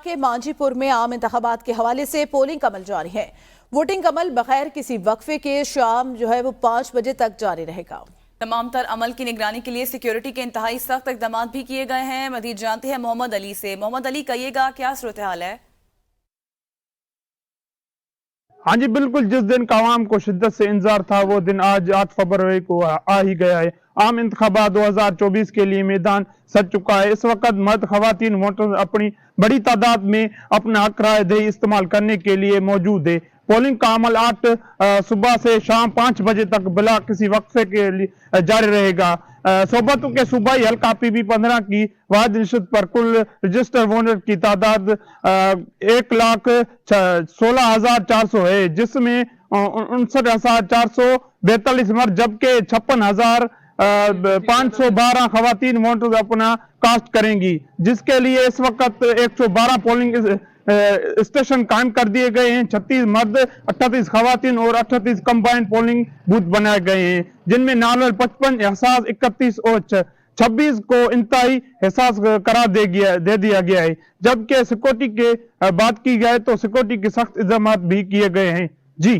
کہ مانجی پور میں عام انتخابات کے حوالے سے پولنگ کا عمل جاری ہے۔ ووٹنگ کا عمل بغیر کسی وقفے کے شام وہ 5 بجے تک جاری رہے گا۔ تمام تر عمل کی نگرانی کے لیے سیکیورٹی کے انتہائی سخت اقدامات بھی کیے گئے ہیں۔ مزید جانتے ہیں محمد علی سے۔ محمد علی، کہیے گا کیا صورتحال ہے؟ ہاں جی بالکل، جس دن کا عوام کو شدت سے انتظار تھا وہ دن آج 8 فروری کو آ ہی گیا ہے۔ عام انتخابات 2024 کے لیے میدان سج چکا ہے۔ اس وقت مرد خواتین ووٹر اپنی بڑی تعداد میں اپنا حق رائے دہی استعمال کرنے کے لیے موجود ہے۔ پولنگ کا عمل 8 صبح سے شام 5 بجے تک بلا کسی وقفے کے لیے جاری رہے گا۔ صوبتوں کے صوبائی حلقہ PB-15 کی واحد نشست پر کل رجسٹر ووٹر کی تعداد 1,16,400 ہے، جس میں 59,442 مرد جبکہ 56,512 خواتین ووٹر اپنا کاسٹ کریں گی، جس کے لیے اس وقت 112 پولنگ اسٹیشن قائم کر دیے گئے ہیں۔ 36 مرد، 38 خواتین اور 38 کمبائنڈ پولنگ بوتھ بنائے گئے ہیں، جن میں ناول 55 حساس 31 اور 26 کو انتہائی حساس قرار دے دیا گیا ہے۔ جبکہ سیکورٹی کے بات کی جائے تو سیکورٹی کے سخت انتظامات بھی کیے گئے ہیں۔ جی